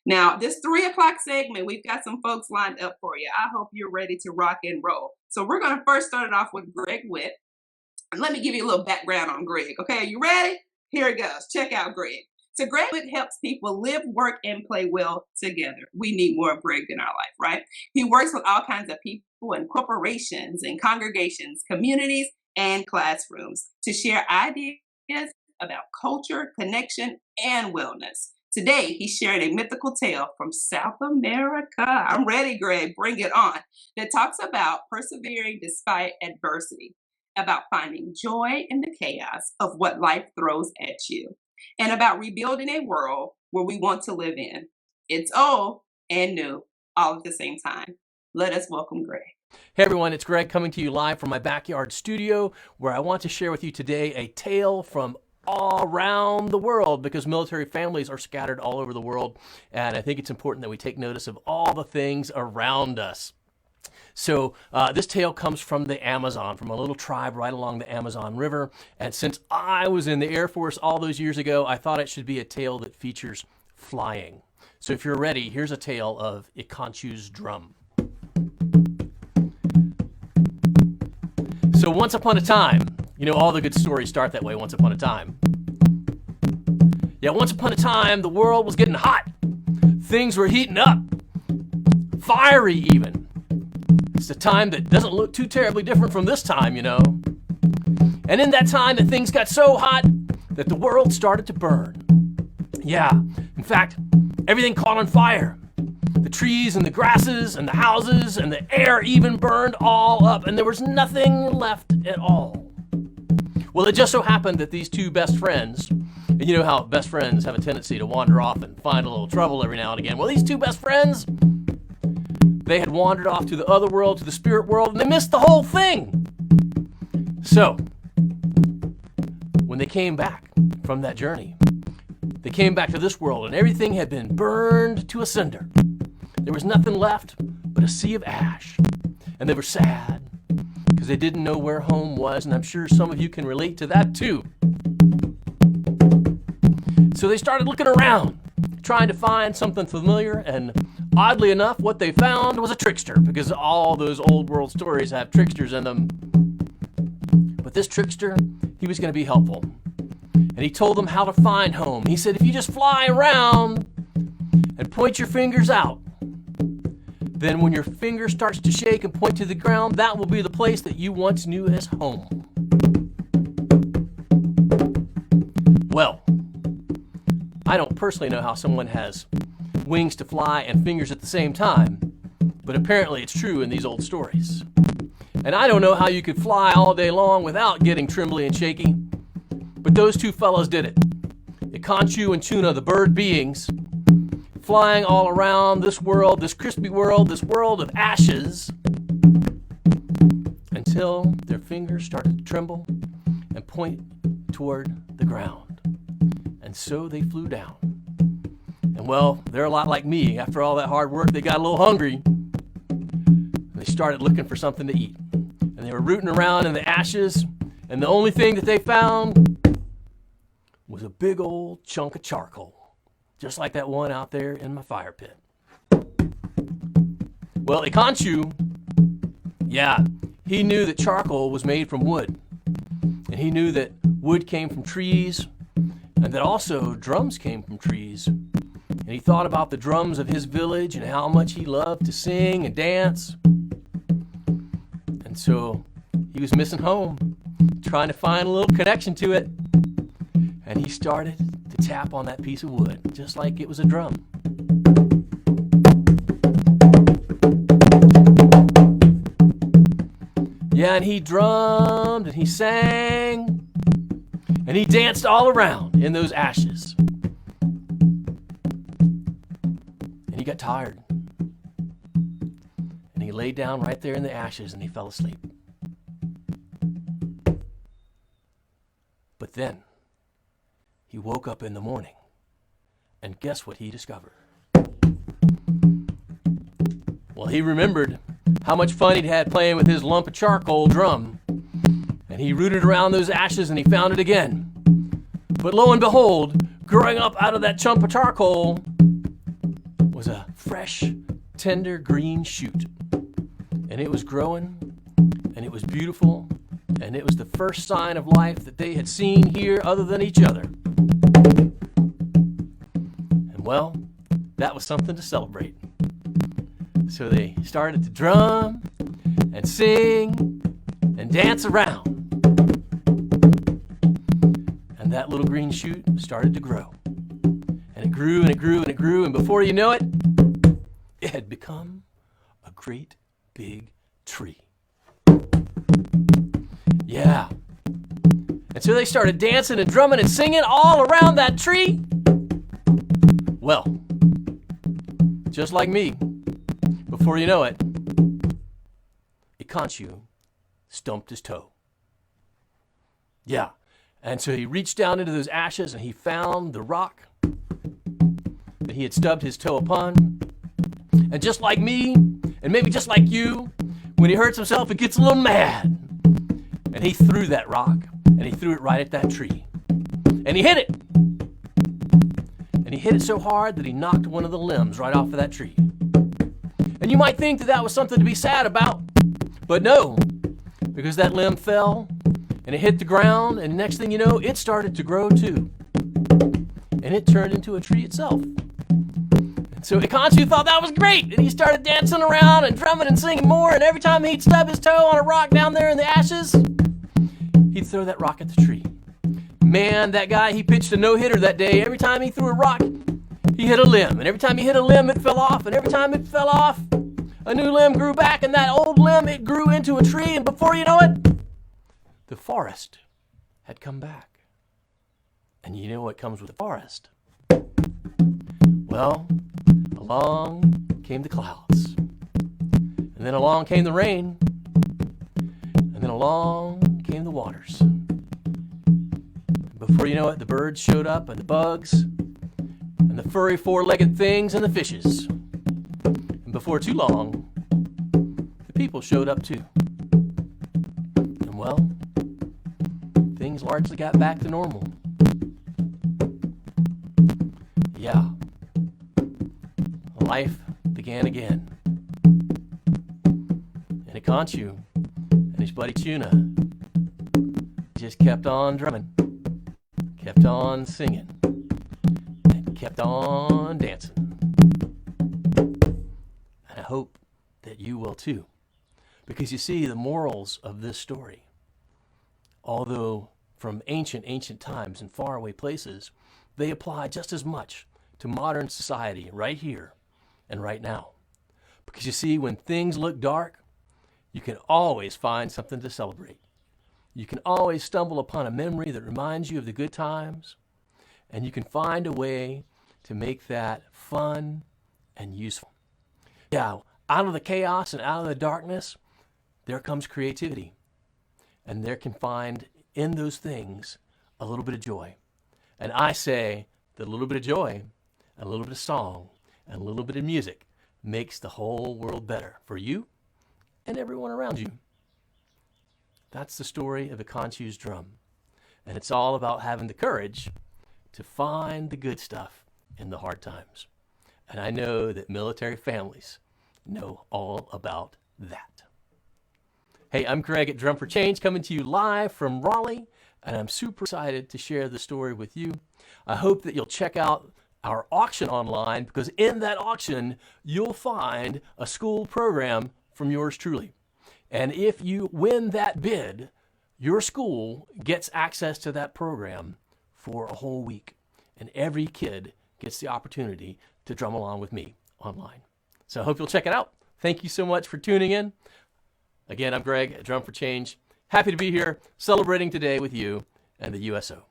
Now, this 3 o'clock segment, we've got some folks lined up for you. I hope you're ready to rock and roll. So we're going to first start it off with Greg Whitt. And let me give you a little background on Greg. Okay, are you ready? Here it goes. Check out Greg. So Greg Whitt helps people live, work, and play well together. We need more of Greg in our life, right? He works with all kinds of people and corporations and congregations, communities, and classrooms to share ideas about culture, connection, and wellness. Today, he's sharing a mythical tale from South America. I'm ready, Greg. Bring it on. That talks about persevering despite adversity, about finding joy in the chaos of what life throws at you, and about rebuilding a world where we want to live in. It's old and new all at the same time. Let us welcome Greg. Hey everyone, it's Greg coming to you live from my backyard studio, where I want to share with you today a tale from all around the world, because military families are scattered all over the world, and I think it's important that we take notice of all the things around us. So this tale comes from the Amazon, from a little tribe right along the Amazon River, and since I was in the Air Force all those years ago, I thought it should be a tale that features flying. So if you're ready, here's a tale of Icanchu's drum. So once upon a time, you know, all the good stories start that way, once upon a time. Yeah, once upon a time, the world was getting hot. Things were heating up. Fiery, even. It's a time that doesn't look too terribly different from this time, you know. And in that time, that things got so hot that the world started to burn. Yeah, in fact, everything caught on fire. The trees and the grasses and the houses and the air even burned all up, and there was nothing left at all. Well, it just so happened that these two best friends, and you know how best friends have a tendency to wander off and find a little trouble every now and again. Well, these two best friends, they had wandered off to the other world, to the spirit world, and they missed the whole thing. So, when they came back from that journey, they came back to this world, and everything had been burned to a cinder. There was nothing left but a sea of ash, and they were sad because they didn't know where home was, and I'm sure some of you can relate to that too. So they started looking around, trying to find something familiar, and oddly enough, what they found was a trickster, because all those old world stories have tricksters in them. But this trickster, he was going to be helpful. And he told them how to find home. He said, if you just fly around and point your fingers out, then when your finger starts to shake and point to the ground, that will be the place that you once knew as home. Well, I don't personally know how someone has wings to fly and fingers at the same time, but apparently it's true in these old stories. And I don't know how you could fly all day long without getting trembly and shaky, but those two fellows did it. Icanchu and Tuna, the bird beings, flying all around this world, this crispy world, this world of ashes, until their fingers started to tremble and point toward the ground. And so they flew down. And well, they're a lot like me. After all that hard work, they got a little hungry. And they started looking for something to eat. And they were rooting around in the ashes, and the only thing that they found was a big old chunk of charcoal, just like that one out there in my fire pit. Well, Icanchu, yeah, he knew that charcoal was made from wood. And he knew that wood came from trees, and that also drums came from trees. And he thought about the drums of his village and how much he loved to sing and dance. And so he was missing home, trying to find a little connection to it. And he started to tap on that piece of wood, just like it was a drum. Yeah, and he drummed, and he sang, and he danced all around in those ashes. And he got tired. And he laid down right there in the ashes, and he fell asleep. But then, he woke up in the morning, and guess what he discovered? Well, he remembered how much fun he'd had playing with his lump of charcoal drum, and he rooted around those ashes and he found it again. But lo and behold, growing up out of that chunk of charcoal was a fresh, tender green shoot. And it was growing, and it was beautiful, and it was the first sign of life that they had seen here other than each other. And well, that was something to celebrate. So they started to drum and sing and dance around. And that little green shoot started to grow. And it grew and it grew and it grew, and before you know it, it had become a great big tree. Yeah. And so they started dancing and drumming and singing all around that tree. Well, just like me, before you know it, Icanchu stumped his toe. Yeah. And so he reached down into those ashes and he found the rock that he had stubbed his toe upon. And just like me, and maybe just like you, when he hurts himself, he gets a little mad. And he threw that rock, and he threw it right at that tree. And he hit it. And he hit it so hard that he knocked one of the limbs right off of that tree. And you might think that that was something to be sad about, but no, because that limb fell, and it hit the ground, and the next thing you know, it started to grow too. And it turned into a tree itself. And so Icanchu thought that was great, and he started dancing around and drumming and singing more, and every time he'd stub his toe on a rock down there in the ashes, he'd throw that rock at the tree. Man, that guy, he pitched a no-hitter that day. Every time he threw a rock, he hit a limb. And every time he hit a limb, it fell off. And every time it fell off, a new limb grew back. And that old limb, it grew into a tree. And before you know it, the forest had come back. And you know what comes with the forest? Well, along came the clouds. And then along came the rain. And then along came the waters. Before you know it, the birds showed up, and the bugs, and the furry four-legged things, and the fishes. And before too long, the people showed up too. And well, things largely got back to normal. Yeah. Life began again. And Icanchu and his buddy Tuna just kept on drumming. Kept on singing, and kept on dancing. And I hope that you will too. Because you see, the morals of this story, although from ancient times and faraway places, they apply just as much to modern society right here and right now. Because you see, when things look dark, you can always find something to celebrate. You can always stumble upon a memory that reminds you of the good times, and you can find a way to make that fun and useful. Yeah, out of the chaos and out of the darkness, there comes creativity. And there can find in those things a little bit of joy. And I say that a little bit of joy, a little bit of song, and a little bit of music makes the whole world better for you and everyone around you. That's the story of Icanchu's drum. And it's all about having the courage to find the good stuff in the hard times. And I know that military families know all about that. Hey, I'm Greg at Drum for Change, coming to you live from Raleigh, and I'm super excited to share the story with you. I hope that you'll check out our auction online, because in that auction, you'll find a school program from yours truly. And if you win that bid, your school gets access to that program for a whole week. And every kid gets the opportunity to drum along with me online. So I hope you'll check it out. Thank you so much for tuning in. Again, I'm Greg at Drum for Change. Happy to be here celebrating today with you and the USO.